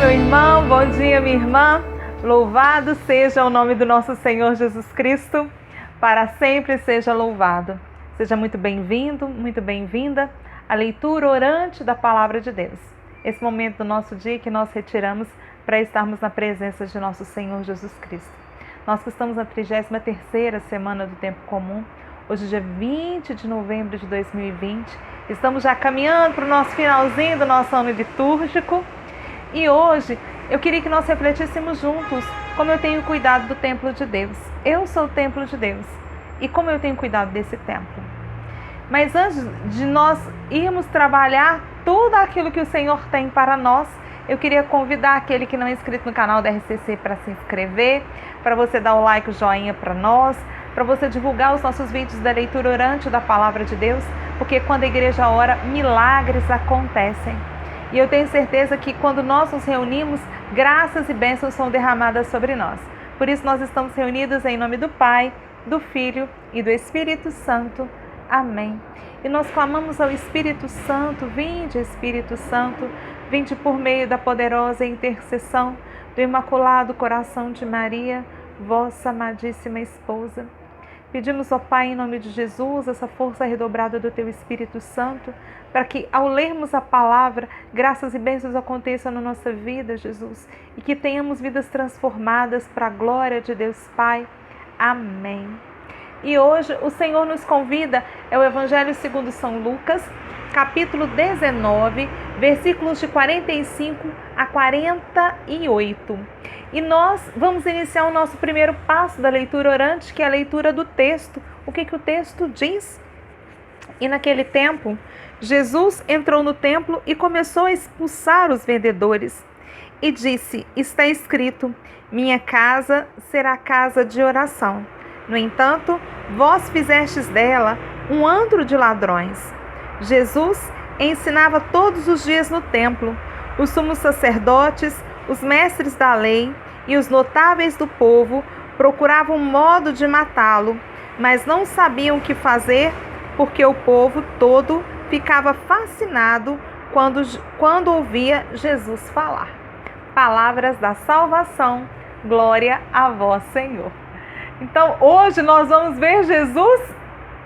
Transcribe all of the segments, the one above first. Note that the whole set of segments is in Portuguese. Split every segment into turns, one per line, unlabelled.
meu irmão, bom dia, minha irmã. Louvado seja o nome do nosso Senhor Jesus Cristo, para sempre seja louvado. Seja muito bem-vindo, muito bem-vinda à leitura orante da Palavra de Deus. Esse momento do nosso dia que nós retiramos para estarmos na presença de nosso Senhor Jesus Cristo. Nós que estamos na 33ª semana do Tempo Comum, hoje dia 20 de novembro de 2020, estamos já caminhando para o nosso finalzinho do nosso ano litúrgico. E hoje eu queria que nós refletíssemos juntos como eu tenho cuidado do templo de Deus. Eu sou o templo de Deus e como eu tenho cuidado desse templo. Mas antes de nós irmos trabalhar tudo aquilo que o Senhor tem para nós, eu queria convidar aquele que não é inscrito no canal da RCC para se inscrever, para você dar o like, o joinha para nós, para você divulgar os nossos vídeos da leitura orante da Palavra de Deus, porque quando a igreja ora, milagres acontecem. E eu tenho certeza que quando nós nos reunimos, graças e bênçãos são derramadas sobre nós. Por isso nós estamos reunidos em nome do Pai, do Filho e do Espírito Santo. Amém. E nós clamamos ao Espírito Santo, vinde Espírito Santo, vinde por meio da poderosa intercessão do Imaculado Coração de Maria, vossa amadíssima esposa. Pedimos, ó Pai, em nome de Jesus, essa força redobrada do Teu Espírito Santo, para que ao lermos a palavra, graças e bênçãos aconteçam na nossa vida, Jesus, e que tenhamos vidas transformadas para a glória de Deus Pai. Amém. E hoje o Senhor nos convida, é o Evangelho segundo São Lucas, capítulo 19, versículos de 45 a 48. E nós vamos iniciar o nosso primeiro passo da leitura orante, que é a leitura do texto. O que o texto diz? E naquele tempo, Jesus entrou no templo e começou a expulsar os vendedores. E disse, está escrito, minha casa será casa de oração. No entanto, vós fizestes dela um antro de ladrões. Jesus ensinava todos os dias no templo. Os sumos sacerdotes, os mestres da lei e os notáveis do povo procuravam um modo de matá-lo, mas não sabiam o que fazer, porque o povo todo ficava fascinado quando ouvia Jesus falar. Palavras da salvação, glória a vós, Senhor. Então, hoje nós vamos ver Jesus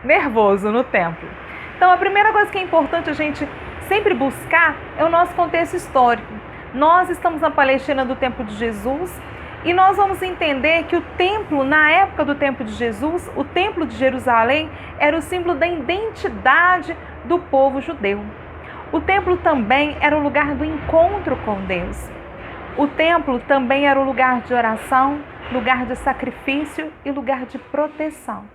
nervoso no templo. Então, a primeira coisa que é importante a gente sempre buscar é o nosso contexto histórico. Nós estamos na Palestina do tempo de Jesus e nós vamos entender que o templo, na época do tempo de Jesus, o templo de Jerusalém era o símbolo da identidade do povo judeu. O templo também era o lugar do encontro com Deus. O templo também era o lugar de oração, lugar de sacrifício e lugar de proteção.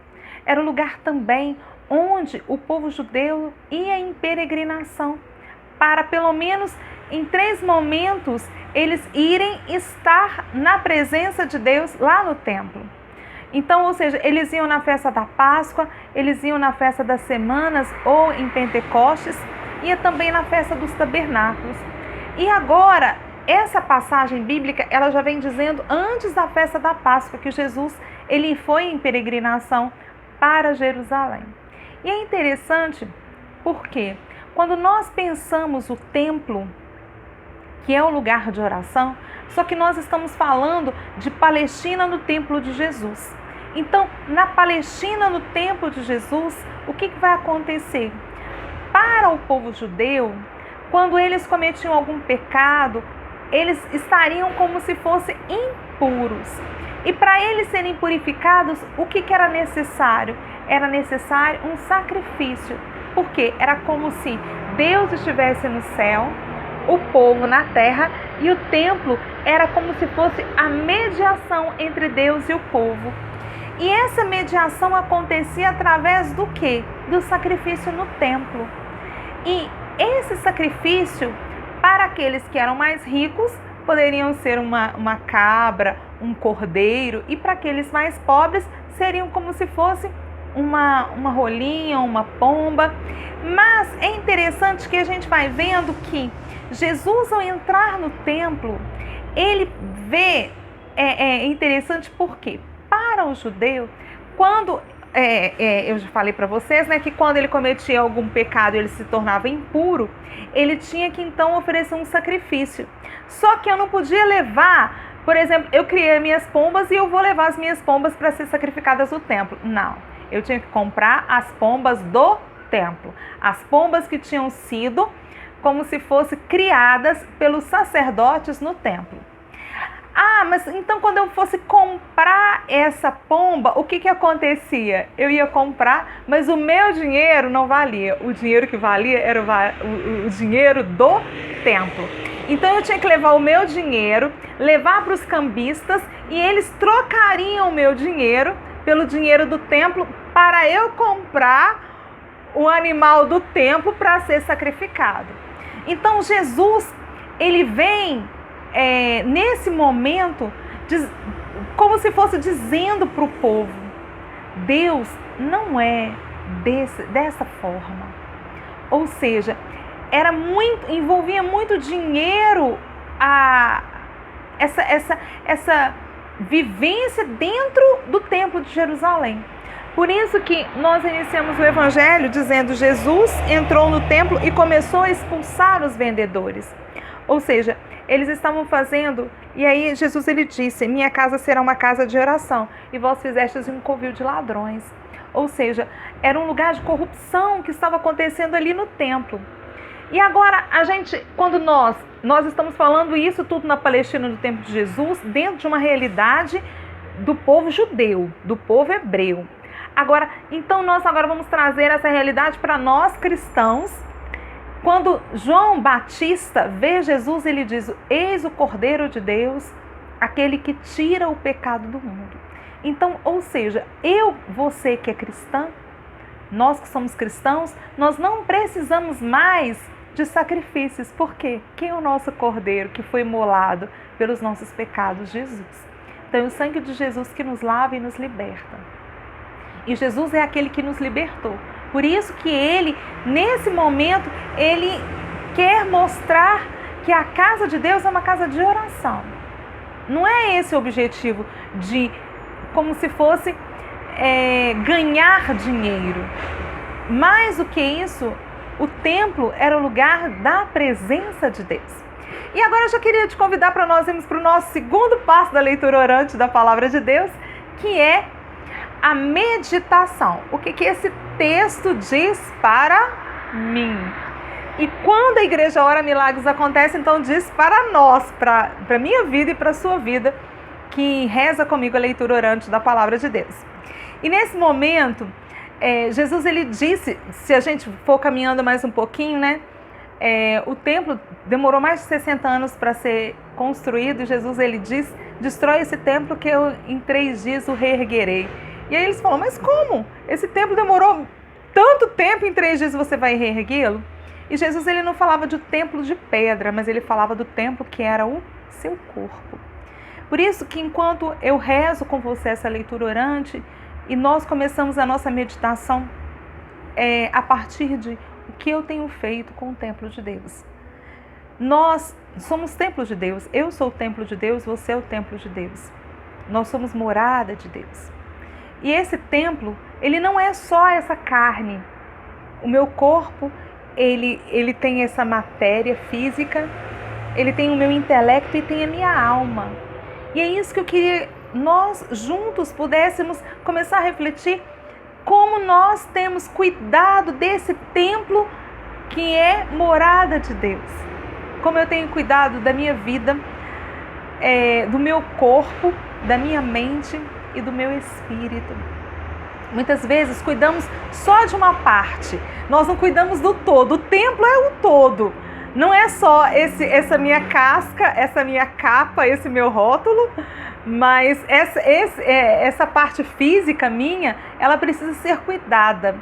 Era o lugar também onde o povo judeu ia em peregrinação, para pelo menos em 3 momentos eles irem estar na presença de Deus lá no templo. Então, ou seja, eles iam na festa da Páscoa, eles iam na festa das Semanas ou em Pentecostes, ia também na festa dos Tabernáculos. E agora, essa passagem bíblica, ela já vem dizendo antes da festa da Páscoa que Jesus ele foi em peregrinação para Jerusalém. E é interessante porque quando nós pensamos o templo, que é o lugar de oração, só que nós estamos falando de Palestina no templo de Jesus. Então, na Palestina no templo de Jesus, o que vai acontecer? Para o povo judeu, quando eles cometiam algum pecado, eles estariam como se fossem impuros. E para eles serem purificados, o que era necessário? Era necessário um sacrifício, porque era como se Deus estivesse no céu, o povo na terra, e o templo era como se fosse a mediação entre Deus e o povo. E essa mediação acontecia através do quê? Do sacrifício no templo. E esse sacrifício, para aqueles que eram mais ricos, poderiam ser uma cabra, um cordeiro, e para aqueles mais pobres, seriam como se fosse uma rolinha, uma pomba. Mas é interessante que a gente vai vendo que Jesus, ao entrar no templo, ele vê, é interessante porque para o judeu, quando eu já falei para vocês, né, que quando ele cometia algum pecado, ele se tornava impuro, ele tinha que então oferecer um sacrifício. Só que eu não podia levar, por exemplo, eu criei minhas pombas e eu vou levar as minhas pombas para ser sacrificadas no templo. Não, eu tinha que comprar as pombas do templo, as pombas que tinham sido como se fossem criadas pelos sacerdotes no templo. Ah, mas então quando eu fosse comprar essa pomba, o que acontecia? Eu ia comprar, mas o meu dinheiro não valia. O dinheiro que valia era o dinheiro do templo. Então eu tinha que levar o meu dinheiro, levar para os cambistas e eles trocariam o meu dinheiro pelo dinheiro do templo para eu comprar o animal do templo para ser sacrificado. Então Jesus, ele vem nesse momento, como se fosse dizendo para o povo, Deus não é dessa forma. Ou seja, envolvia muito dinheiro essa vivência dentro do templo de Jerusalém. Por isso que nós iniciamos o evangelho dizendo: Jesus entrou no templo e começou a expulsar os vendedores. Ou seja, eles estavam fazendo, e aí Jesus ele disse: minha casa será uma casa de oração, e vós fizestes um covil de ladrões. Ou seja, era um lugar de corrupção que estava acontecendo ali no templo. E agora, quando nós estamos falando isso tudo na Palestina do tempo de Jesus, dentro de uma realidade do povo judeu, do povo hebreu. Agora, então nós agora vamos trazer essa realidade para nós cristãos. Quando João Batista vê Jesus, ele diz: eis o Cordeiro de Deus, aquele que tira o pecado do mundo. Então, ou seja, você que é cristã, nós que somos cristãos, nós não precisamos mais de sacrifícios. Por quê? Quem é o nosso Cordeiro que foi imolado pelos nossos pecados? Jesus. Então, é o sangue de Jesus que nos lava e nos liberta. E Jesus é aquele que nos libertou. Por isso que ele, nesse momento, ele quer mostrar que a casa de Deus é uma casa de oração. Não é esse o objetivo de, como se fosse ganhar dinheiro. Mais do que isso, o templo era o lugar da presença de Deus. E agora eu já queria te convidar para nós irmos para o nosso segundo passo da leitura orante da Palavra de Deus, que é a meditação. O que esse texto diz para mim? E quando a igreja Ora Milagres acontece, então diz para nós, para a minha vida e para a sua vida, que reza comigo a leitura orante da Palavra de Deus. E nesse momento, Jesus ele disse, se a gente for caminhando mais um pouquinho, né? O templo demorou mais de 60 anos para ser construído, e Jesus ele diz: destrói esse templo que eu em 3 dias o reerguerei. E aí eles falam: mas como? Esse templo demorou tanto tempo, em 3 dias você vai reerguê-lo? E Jesus ele não falava de templo de pedra, mas ele falava do templo que era o seu corpo. Por isso que enquanto eu rezo com você essa leitura orante, e nós começamos a nossa meditação a partir de o que eu tenho feito com o templo de Deus. Nós somos templo de Deus, eu sou o templo de Deus, você é o templo de Deus. Nós somos morada de Deus. E esse templo, ele não é só essa carne. O meu corpo, ele tem essa matéria física, ele tem o meu intelecto e tem a minha alma. E é isso que eu queria nós juntos pudéssemos começar a refletir, como nós temos cuidado desse templo que é morada de Deus. Como eu tenho cuidado da minha vida, do meu corpo, da minha mente e do meu espírito. Muitas vezes cuidamos só de uma parte, nós não cuidamos do todo. O templo é o todo, não é só essa minha casca, essa minha capa, esse meu rótulo, mas essa parte física minha, ela precisa ser cuidada.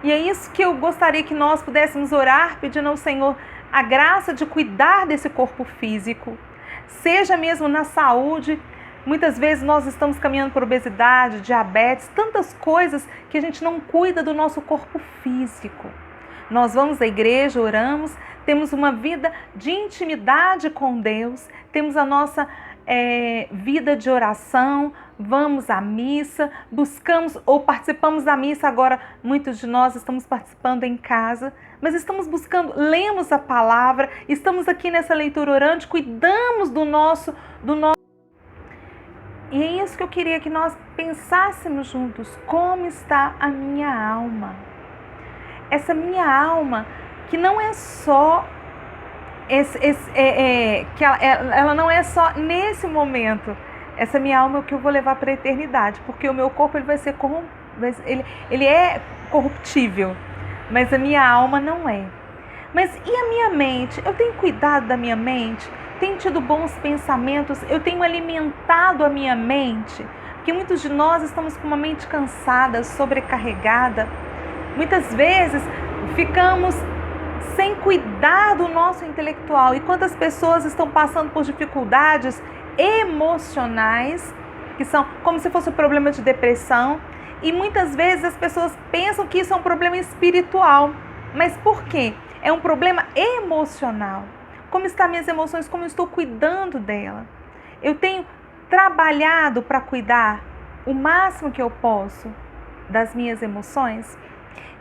E é isso que eu gostaria que nós pudéssemos orar, pedindo ao Senhor a graça de cuidar desse corpo físico, seja mesmo na saúde. Muitas vezes nós estamos caminhando por obesidade, diabetes, tantas coisas que a gente não cuida do nosso corpo físico. Nós vamos à igreja, oramos, temos uma vida de intimidade com Deus, temos a nossa vida de oração, vamos à missa, buscamos ou participamos da missa. Agora muitos de nós estamos participando em casa, mas estamos buscando, lemos a palavra, estamos aqui nessa leitura orante, cuidamos do nosso. E é isso que eu queria que nós pensássemos juntos. Como está a minha alma? Essa minha alma, que não é só ela não é só nesse momento. Essa minha alma é o que eu vou levar para a eternidade, porque o meu corpo ele vai ser ele é corruptível, mas a minha alma não é. Mas e a minha mente? Eu tenho cuidado da minha mente? Tenho tido bons pensamentos? Eu tenho alimentado a minha mente? Porque muitos de nós estamos com uma mente cansada, sobrecarregada. Muitas vezes ficamos sem cuidar do nosso intelectual. E quantas pessoas estão passando por dificuldades emocionais, que são como se fosse um problema de depressão, e muitas vezes as pessoas pensam que isso é um problema espiritual. Mas por quê? É um problema emocional. Como estão minhas emoções? Como eu estou cuidando dela? Eu tenho trabalhado para cuidar o máximo que eu posso das minhas emoções?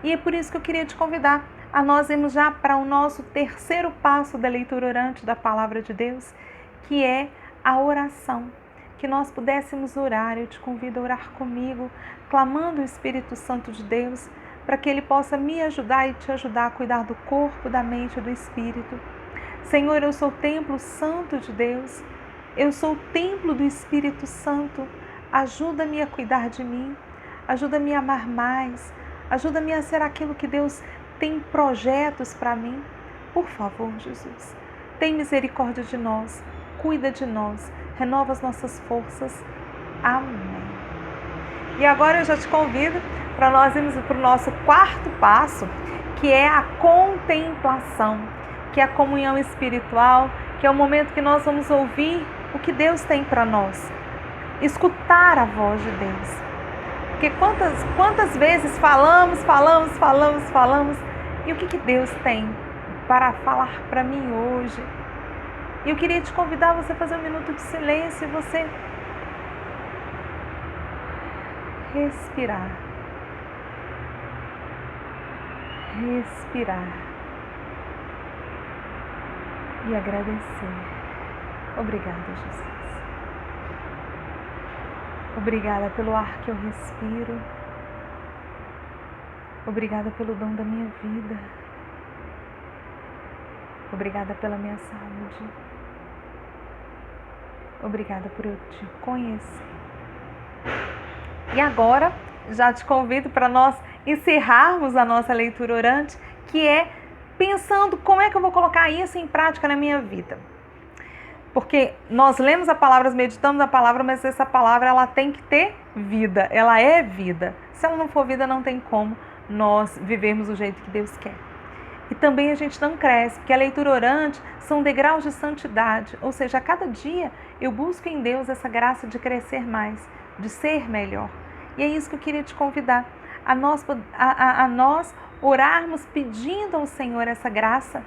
E é por isso que eu queria te convidar a nós irmos já para o nosso terceiro passo da leitura orante da Palavra de Deus, que é a oração. Que nós pudéssemos orar. Eu te convido a orar comigo, clamando o Espírito Santo de Deus, para que Ele possa me ajudar e te ajudar a cuidar do corpo, da mente e do Espírito. Senhor, eu sou o templo santo de Deus, eu sou o templo do Espírito Santo. Ajuda-me a cuidar de mim, ajuda-me a amar mais, ajuda-me a ser aquilo que Deus tem projetos para mim. Por favor, Jesus, tem misericórdia de nós, cuida de nós, renova as nossas forças. Amém. E agora eu já te convido para nós irmos para o nosso quarto passo, que é a contemplação, que é a comunhão espiritual, que é o momento que nós vamos ouvir o que Deus tem para nós, escutar a voz de Deus. Porque quantas vezes falamos, e o que Deus tem para falar para mim hoje? E eu queria te convidar a você fazer um minuto de silêncio e você respirar. E agradecer. Obrigada, Jesus. Obrigada pelo ar que eu respiro. Obrigada pelo dom da minha vida. Obrigada pela minha saúde. Obrigada por eu te conhecer. E agora, já te convido para nós encerrarmos a nossa leitura orante, que é pensando como é que eu vou colocar isso em prática na minha vida. Porque nós lemos a palavra, meditamos a palavra, mas essa palavra ela tem que ter vida, ela é vida. Se ela não for vida, não tem como nós vivermos do jeito que Deus quer. E também a gente não cresce, porque a leitura orante são degraus de santidade, ou seja, a cada dia eu busco em Deus essa graça de crescer mais, de ser melhor. E é isso que eu queria te convidar, a nós orarmos pedindo ao Senhor essa graça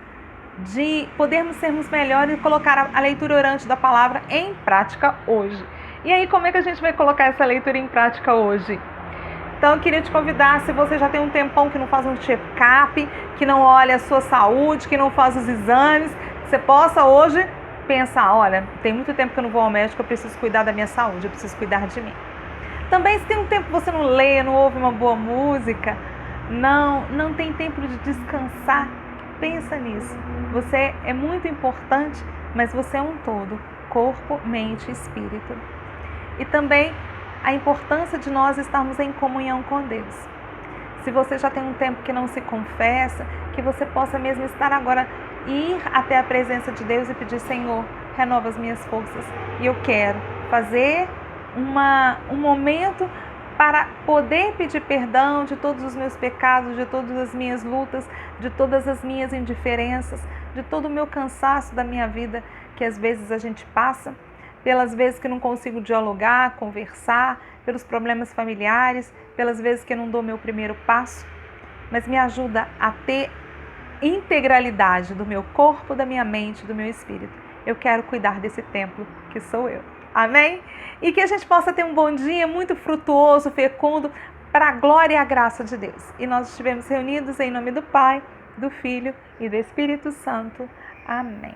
de podermos sermos melhores e colocar a leitura orante da palavra em prática hoje. E aí, como é que a gente vai colocar essa leitura em prática hoje? Então, eu queria te convidar, se você já tem um tempão que não faz um check-up, que não olha a sua saúde, que não faz os exames, você possa hoje pensar, olha, tem muito tempo que eu não vou ao médico, eu preciso cuidar da minha saúde, eu preciso cuidar de mim. Também, se tem um tempo que você não lê, não ouve uma boa música, não tem tempo de descansar, pensa nisso. Você é muito importante, mas você é um todo, corpo, mente e espírito. E também a importância de nós estarmos em comunhão com Deus. Se você já tem um tempo que não se confessa, que você possa mesmo estar agora, ir até a presença de Deus e pedir, Senhor, renova as minhas forças. E eu quero fazer um momento para poder pedir perdão de todos os meus pecados, de todas as minhas lutas, de todas as minhas indiferenças, de todo o meu cansaço da minha vida, que às vezes a gente passa, pelas vezes que não consigo dialogar, conversar, pelos problemas familiares, pelas vezes que eu não dou meu primeiro passo, mas me ajuda a ter integralidade do meu corpo, da minha mente, do meu espírito. Eu quero cuidar desse templo que sou eu. Amém? E que a gente possa ter um bom dia muito frutuoso, fecundo, para a glória e a graça de Deus. E nós estivemos reunidos em nome do Pai, do Filho e do Espírito Santo. Amém.